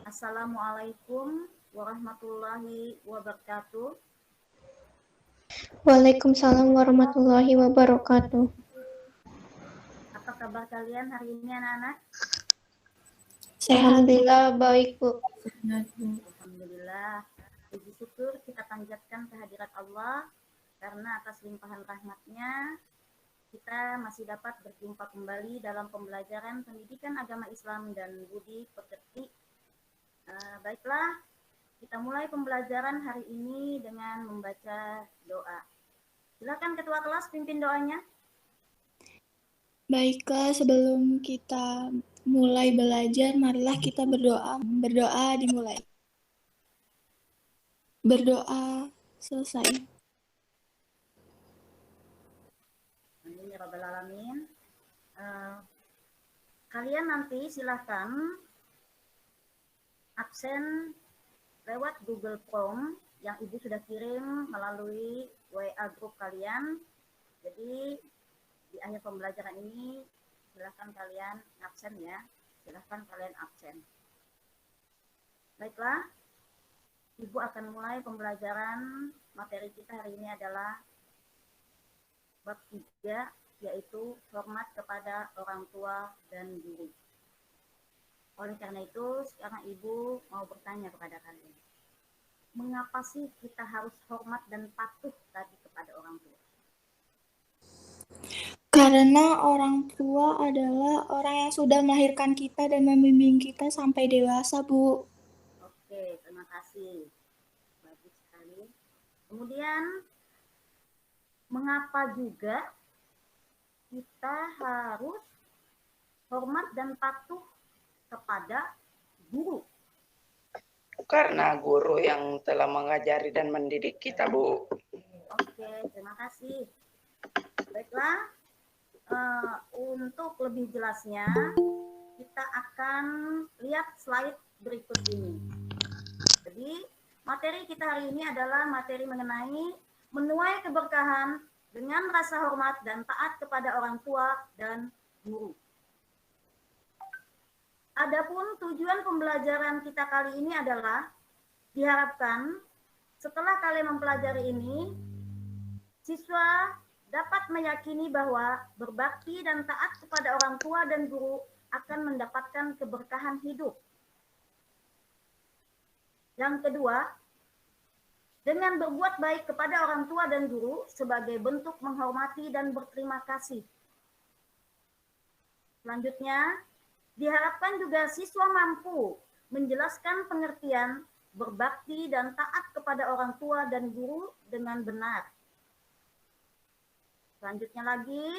Assalamualaikum warahmatullahi wabarakatuh. Waalaikumsalam warahmatullahi wabarakatuh. Apa kabar kalian hari ini anak-anak? Alhamdulillah baik, Bu. Alhamdulillah. Puji syukur kita panjatkan kehadirat Allah karena atas limpahan rahmat-Nya kita masih dapat berjumpa kembali dalam pembelajaran pendidikan agama Islam dan budi pekerti. Baiklah, kita mulai pembelajaran hari ini dengan membaca doa. Silakan ketua kelas pimpin doanya. Baiklah, sebelum kita mulai belajar, marilah kita berdoa. Berdoa dimulai. Berdoa selesai. Amin ya rabbal alamin. Kalian nanti silakan absen lewat Google Form yang Ibu sudah kirim melalui WA grup kalian. Jadi di akhir pembelajaran ini silakan kalian absen ya. Silakan kalian absen. Baiklah, Ibu akan mulai pembelajaran. Materi kita hari ini adalah bab 3, yaitu hormat kepada orang tua dan guru. Oleh karena itu, sekarang Ibu mau bertanya kepada kalian. Mengapa sih kita harus hormat dan patuh tadi kepada orang tua? Karena orang tua adalah orang yang sudah melahirkan kita dan membimbing kita sampai dewasa, Bu. Oke, terima kasih. Bagus sekali. Kemudian, mengapa juga kita harus hormat dan patuh kepada guru? Karena guru yang telah mengajari dan mendidik kita, Bu. Oke, terima kasih. Baiklah, untuk lebih jelasnya, kita akan lihat slide berikut ini. Jadi, materi kita hari ini adalah materi mengenai menuai keberkahan dengan rasa hormat dan taat kepada orang tua dan guru. Adapun tujuan pembelajaran kita kali ini adalah diharapkan setelah kalian mempelajari ini, siswa dapat meyakini bahwa berbakti dan taat kepada orang tua dan guru akan mendapatkan keberkahan hidup. Yang kedua, dengan berbuat baik kepada orang tua dan guru sebagai bentuk menghormati dan berterima kasih. Selanjutnya, diharapkan juga siswa mampu menjelaskan pengertian berbakti dan taat kepada orang tua dan guru dengan benar. Selanjutnya lagi,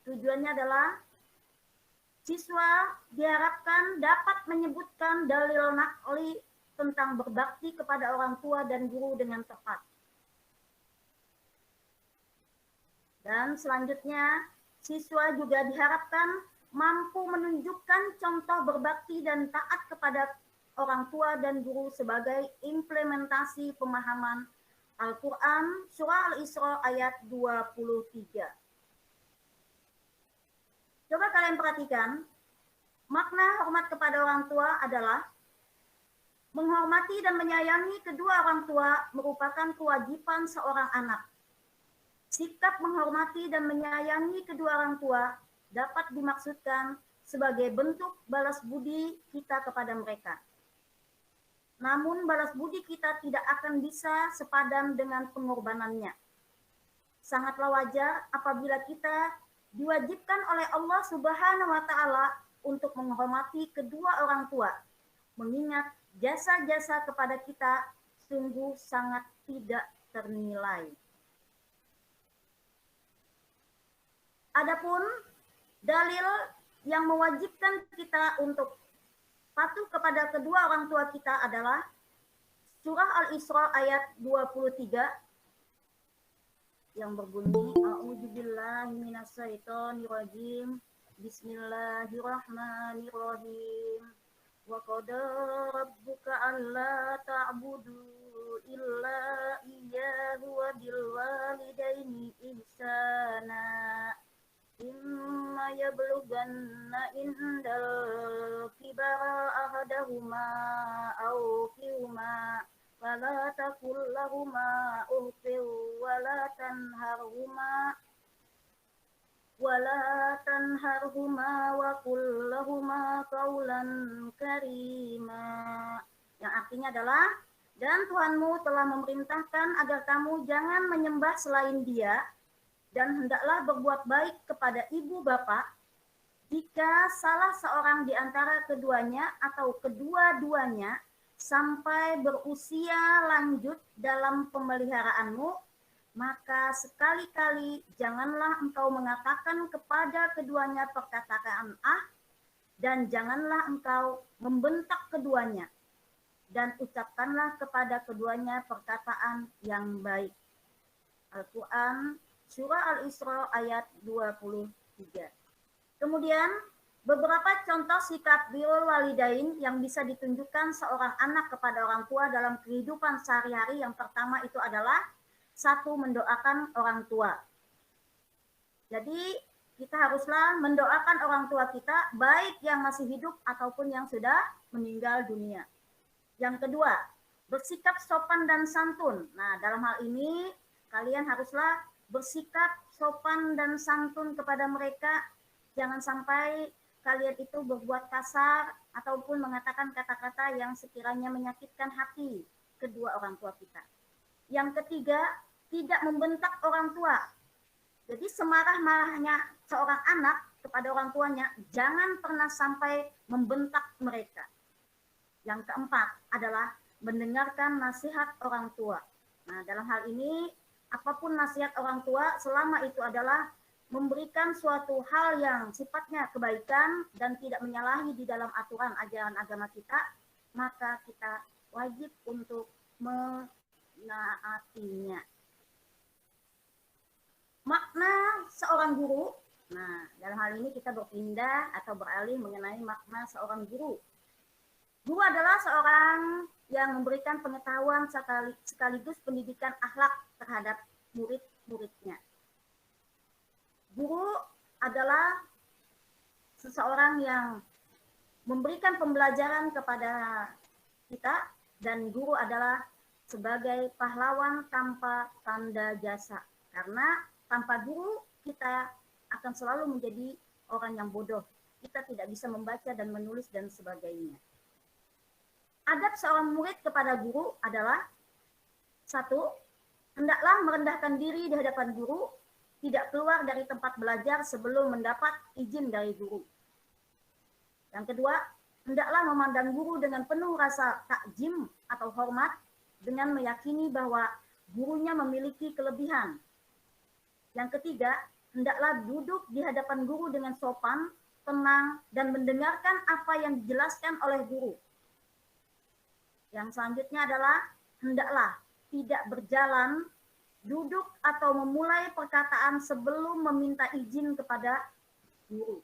tujuannya adalah siswa diharapkan dapat menyebutkan dalil naqli tentang berbakti kepada orang tua dan guru dengan tepat. Dan selanjutnya, siswa juga diharapkan mampu menunjukkan contoh berbakti dan taat kepada orang tua dan guru sebagai implementasi pemahaman Al-Quran, Surah Al-Isra ayat 23. Coba kalian perhatikan, makna hormat kepada orang tua adalah menghormati dan menyayangi kedua orang tua merupakan kewajiban seorang anak. Sikap menghormati dan menyayangi kedua orang tua dapat dimaksudkan sebagai bentuk balas budi kita kepada mereka. Namun balas budi kita tidak akan bisa sepadan dengan pengorbanannya. Sangatlah wajar apabila kita diwajibkan oleh Allah Subhanahu wa Ta'ala untuk menghormati kedua orang tua, mengingat jasa-jasa kepada kita sungguh sangat tidak ternilai. Adapun dalil yang mewajibkan kita untuk patuh kepada kedua orang tua kita adalah Surah Al-Isra ayat 23 yang berbunyi A'udzubillahi minasyaitonirrajim. Bismillahirrahmanirrahim. Wa qada rabbuka alla ta'budu illa iyyahu wa bil walidaini ihsana. imma yablughanna indal kibara ahaduhuma aw kilahuma fala taqul lahuma uffin wala tanharhuma wa qul lahuma qawlan karima. Yang artinya adalah, dan Tuhanmu telah memerintahkan agar kamu jangan menyembah selain Dia, dan hendaklah berbuat baik kepada ibu bapa. Jika salah seorang di antara keduanya atau kedua-duanya sampai berusia lanjut dalam pemeliharaanmu, maka sekali-kali janganlah engkau mengatakan kepada keduanya perkataan dan janganlah engkau membentak keduanya, dan ucapkanlah kepada keduanya perkataan yang baik. Al-Quran Surah Al-Isra ayat 23. Kemudian beberapa contoh sikap birrul walidain yang bisa ditunjukkan seorang anak kepada orang tua dalam kehidupan sehari-hari. Yang pertama itu adalah 1, mendoakan orang tua. Jadi kita haruslah mendoakan orang tua kita, baik yang masih hidup ataupun yang sudah meninggal dunia. Yang kedua, bersikap sopan dan santun. Nah, dalam hal ini kalian haruslah bersikap sopan dan santun kepada mereka. Jangan sampai kalian itu berbuat kasar ataupun mengatakan kata-kata yang sekiranya menyakitkan hati kedua orang tua kita. Yang ketiga, tidak membentak orang tua. Jadi semarah-marahnya seorang anak kepada orang tuanya, jangan pernah sampai membentak mereka. Yang keempat adalah mendengarkan nasihat orang tua. Nah, dalam hal ini, apapun nasihat orang tua, selama itu adalah memberikan suatu hal yang sifatnya kebaikan dan tidak menyalahi di dalam aturan ajaran agama kita, maka kita wajib untuk menaatinya. Makna seorang guru. Nah, dalam hal ini kita berpindah atau beralih mengenai makna seorang guru. Guru adalah seorang yang memberikan pengetahuan sekaligus pendidikan akhlak terhadap murid-muridnya. Guru adalah seseorang yang memberikan pembelajaran kepada kita, dan guru adalah sebagai pahlawan tanpa tanda jasa. Karena tanpa guru kita akan selalu menjadi orang yang bodoh. Kita tidak bisa membaca dan menulis dan sebagainya. Adab seorang murid kepada guru adalah 1, hendaklah merendahkan diri di hadapan guru, tidak keluar dari tempat belajar sebelum mendapat izin dari guru. Yang kedua, hendaklah memandang guru dengan penuh rasa takjim atau hormat dengan meyakini bahwa gurunya memiliki kelebihan. Yang ketiga, hendaklah duduk di hadapan guru dengan sopan, tenang, dan mendengarkan apa yang dijelaskan oleh guru. Yang selanjutnya adalah hendaklah tidak berjalan, duduk atau memulai perkataan sebelum meminta izin kepada guru.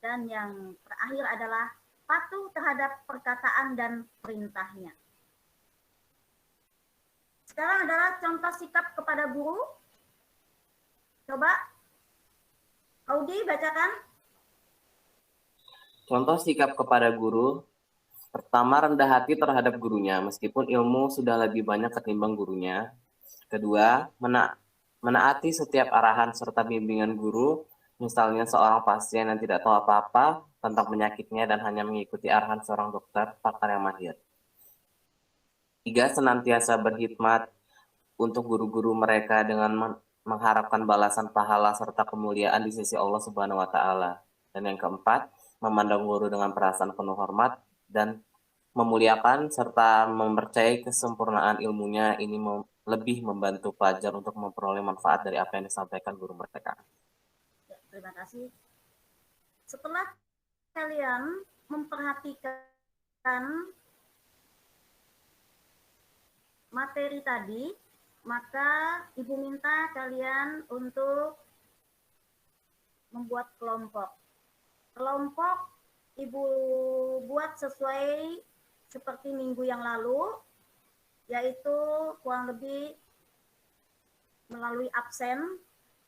Dan yang terakhir adalah patuh terhadap perkataan dan perintahnya. Sekarang adalah contoh sikap kepada guru. Coba Audi bacakan. Contoh sikap kepada guru. Pertama, rendah hati terhadap gurunya, meskipun ilmu sudah lebih banyak ketimbang gurunya. Kedua, menaati setiap arahan serta bimbingan guru, misalnya seorang pasien yang tidak tahu apa-apa tentang penyakitnya dan hanya mengikuti arahan seorang dokter pakar yang mahir. 3, senantiasa berkhidmat untuk guru-guru mereka dengan mengharapkan balasan pahala serta kemuliaan di sisi Allah Subhanahu wa Ta'ala. Dan yang keempat, memandang guru dengan perasaan penuh hormat dan memuliakan serta mempercayai kesempurnaan ilmunya. Ini lebih membantu pelajar untuk memperoleh manfaat dari apa yang disampaikan guru mereka. Ya, terima kasih. Setelah kalian memperhatikan materi tadi, maka Ibu minta kalian untuk membuat kelompok. Kelompok Ibu buat sesuai seperti minggu yang lalu, yaitu kurang lebih melalui absen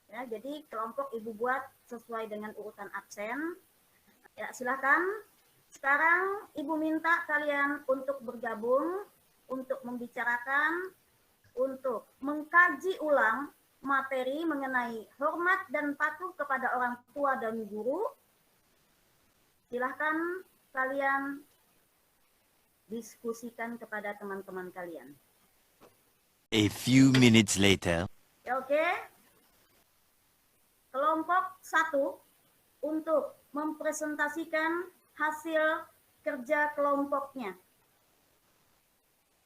Ya, jadi kelompok Ibu buat sesuai dengan urutan absen. Ya, silakan. Sekarang Ibu minta kalian untuk bergabung, untuk membicarakan, untuk mengkaji ulang materi mengenai hormat dan patuh kepada orang tua dan guru. Silahkan kalian diskusikan kepada teman-teman kalian. A few minutes later. Ya, oke. Kelompok 1 untuk mempresentasikan hasil kerja kelompoknya.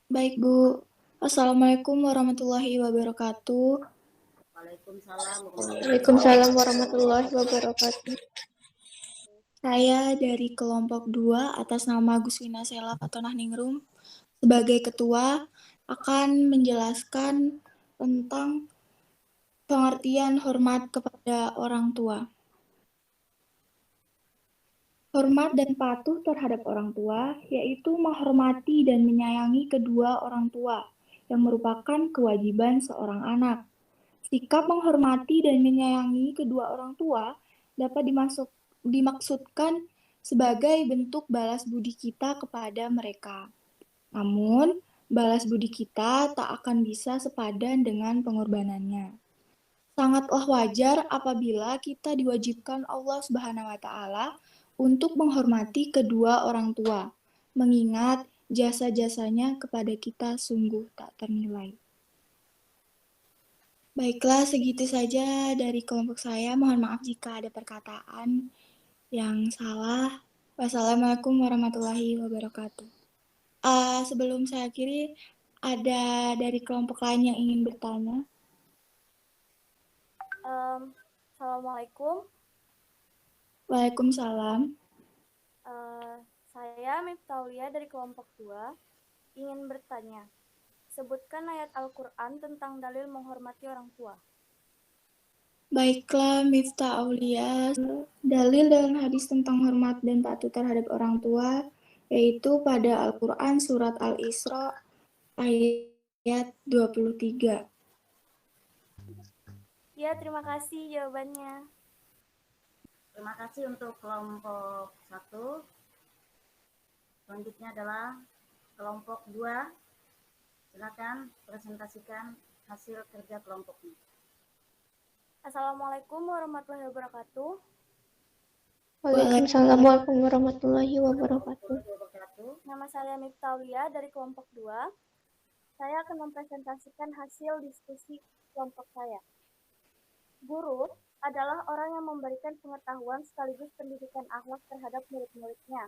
Baik, Bu. Assalamualaikum warahmatullahi wabarakatuh. Waalaikumsalam. Waalaikumsalam warahmatullahi wabarakatuh. Saya dari kelompok 2 atas nama Guswina Selak atau Nahningrum sebagai ketua akan menjelaskan tentang pengertian hormat kepada orang tua. Hormat dan patuh terhadap orang tua yaitu menghormati dan menyayangi kedua orang tua yang merupakan kewajiban seorang anak. Sikap menghormati dan menyayangi kedua orang tua dapat dimaksudkan sebagai bentuk balas budi kita kepada mereka. Namun, balas budi kita tak akan bisa sepadan dengan pengorbanannya. Sangatlah wajar apabila kita diwajibkan Allah Subhanahu wa Ta'ala untuk menghormati kedua orang tua, mengingat jasa-jasanya kepada kita sungguh tak ternilai. Baiklah, segitu saja dari kelompok saya. Mohon maaf jika ada perkataan yang salah. Wassalamualaikum warahmatullahi wabarakatuh. Sebelum saya akhiri, ada dari kelompok lain yang ingin bertanya. Assalamualaikum. Waalaikumsalam. Saya Miftaulia dari kelompok 2 ingin bertanya. Sebutkan ayat Al-Quran tentang dalil menghormati orang tua. Baiklah, Miftah Aulia. Dalil dalam hadis tentang hormat dan patuh terhadap orang tua, yaitu pada Al-Quran Surat Al-Isra ayat 23. Ya, terima kasih jawabannya. Terima kasih untuk kelompok 1. Selanjutnya adalah kelompok 2. Silakan presentasikan hasil kerja kelompoknya. Assalamualaikum warahmatullahi wabarakatuh. Waalaikumsalam warahmatullahi wabarakatuh. Nama saya Miftaulia dari kelompok 2. Saya akan mempresentasikan hasil diskusi kelompok saya. Guru adalah orang yang memberikan pengetahuan sekaligus pendidikan akhlak terhadap murid-muridnya.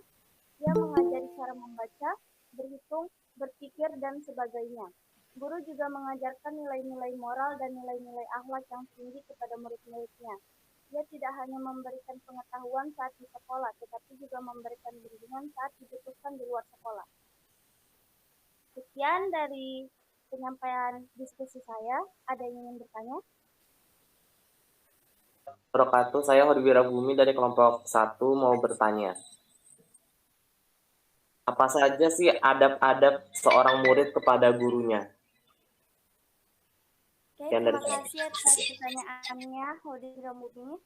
Dia mengajari cara membaca, berhitung, berpikir, dan sebagainya. Guru juga mengajarkan nilai-nilai moral dan nilai-nilai akhlak yang tinggi kepada murid-muridnya. Dia tidak hanya memberikan pengetahuan saat di sekolah, tetapi juga memberikan bimbingan saat dibutuhkan di luar sekolah. Sekian dari penyampaian diskusi saya. Ada yang ingin bertanya? Wabarakatuh, saya Hodwira Bumi dari kelompok 1 mau bertanya. Apa saja sih adab-adab seorang murid kepada gurunya? Oke, terima kasih atas pertanyaannya, Hodwira Bumi.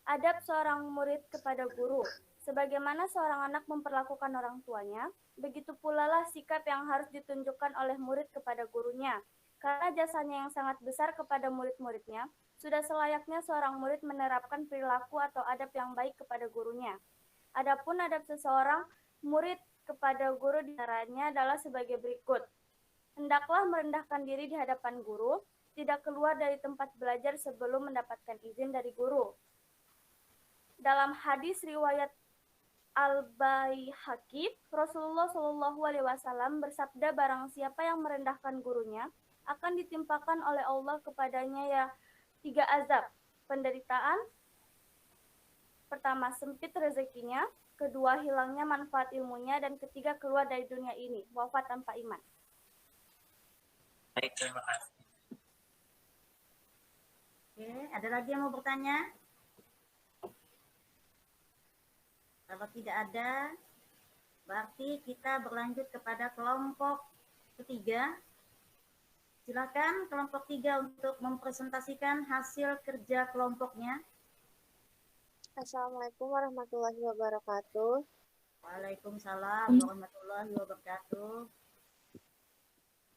Adab seorang murid kepada guru. Sebagaimana seorang anak memperlakukan orang tuanya, begitu pula lah sikap yang harus ditunjukkan oleh murid kepada gurunya. Karena jasanya yang sangat besar kepada murid-muridnya, sudah selayaknya seorang murid menerapkan perilaku atau adab yang baik kepada gurunya. Adapun adab seseorang murid kepada guru diantaranya adalah sebagai berikut. Hendaklah merendahkan diri di hadapan guru, tidak keluar dari tempat belajar sebelum mendapatkan izin dari guru. Dalam hadis riwayat Al-Baihaqi, Rasulullah SAW bersabda, barang siapa yang merendahkan gurunya, akan ditimpakan oleh Allah kepadanya ya 3 azab. Penderitaan, pertama sempit rezekinya, kedua hilangnya manfaat ilmunya, dan ketiga keluar dari dunia ini, wafat tanpa iman. Baik, terima kasih. Oke, ada lagi yang mau bertanya? Kalau tidak ada, berarti kita berlanjut kepada kelompok ketiga. Silakan kelompok 3 untuk mempresentasikan hasil kerja kelompoknya. Assalamualaikum warahmatullahi wabarakatuh. Waalaikumsalam warahmatullahi wabarakatuh.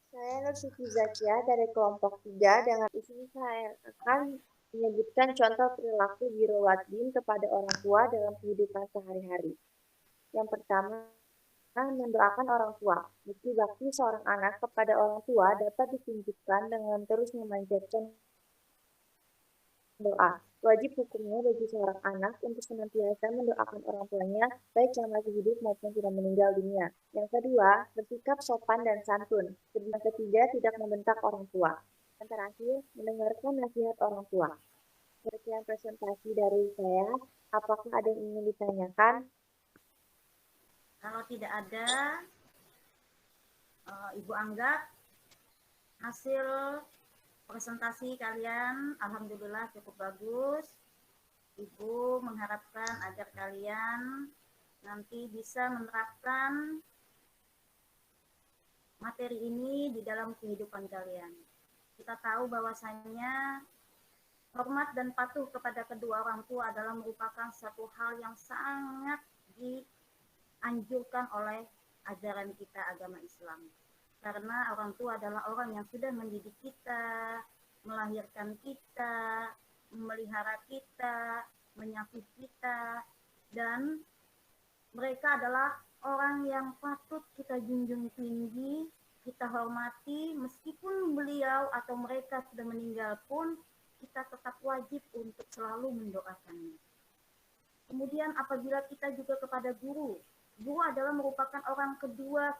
Saya Nur Siti Zakia dari kelompok 3. Dengan isi saya akan menyebutkan contoh perilaku birrowatin kepada orang tua dalam kehidupan sehari-hari. Yang pertama, mendoakan orang tua. Bukti bakti seorang anak kepada orang tua dapat ditunjukkan dengan terus memanjatkan doa. Wajib hukumnya bagi seorang anak untuk senantiasa mendoakan orang tuanya, baik yang masih hidup maupun sudah meninggal dunia. Yang kedua, bersikap sopan dan santun. Yang ketiga, tidak membentak orang tua. Yang terakhir, mendengarkan nasihat orang tua. Sekian presentasi dari saya. Apakah ada yang ingin ditanyakan? Kalau tidak ada, Ibu anggap hasil presentasi kalian alhamdulillah cukup bagus. Ibu mengharapkan agar kalian nanti bisa menerapkan materi ini di dalam kehidupan kalian. Kita tahu bahwasanya hormat dan patuh kepada kedua orang tua adalah merupakan satu hal yang sangat dianjurkan oleh ajaran kita agama Islam. Karena orang tua adalah orang yang sudah mendidik kita, melahirkan kita, memelihara kita, menyapih kita, dan mereka adalah orang yang patut kita junjung tinggi, kita hormati, meskipun beliau atau mereka sudah meninggal pun, kita tetap wajib untuk selalu mendoakannya. Kemudian apabila kita juga kepada guru, guru adalah merupakan orang kedua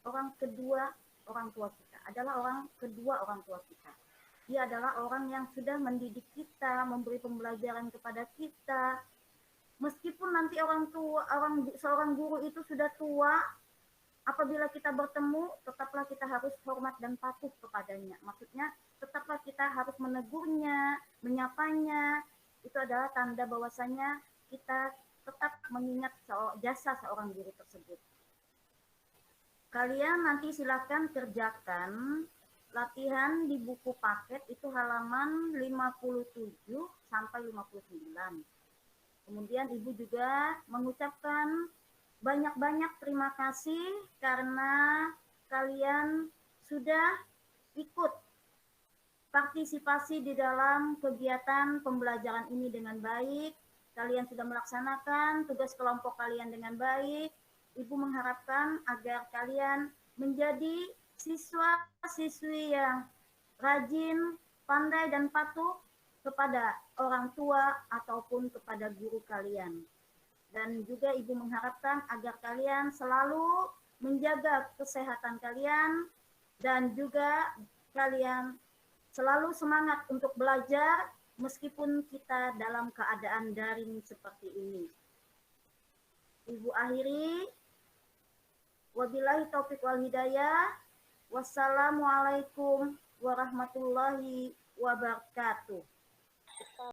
orang tua kita, adalah orang kedua orang tua kita. Dia adalah orang yang sudah mendidik kita, memberi pembelajaran kepada kita. Meskipun nanti seorang guru itu sudah tua, apabila kita bertemu, tetaplah kita harus hormat dan patuh kepadanya. Maksudnya, tetaplah kita harus menegurnya, menyapanya. Itu adalah tanda bahwasanya kita tetap mengingat jasa seorang guru tersebut. Kalian nanti silakan kerjakan latihan di buku paket itu halaman 57 sampai 59. Kemudian Ibu juga mengucapkan banyak-banyak terima kasih karena kalian sudah ikut partisipasi di dalam kegiatan pembelajaran ini dengan baik. Kalian sudah melaksanakan tugas kelompok kalian dengan baik. Ibu mengharapkan agar kalian menjadi siswa-siswi yang rajin, pandai, dan patuh kepada orang tua ataupun kepada guru kalian. Dan juga Ibu mengharapkan agar kalian selalu menjaga kesehatan kalian dan juga kalian selalu semangat untuk belajar meskipun kita dalam keadaan daring seperti ini. Ibu akhiri. Wabillahi taufiq wal hidayah. Wassalamualaikum warahmatullahi wabarakatuh.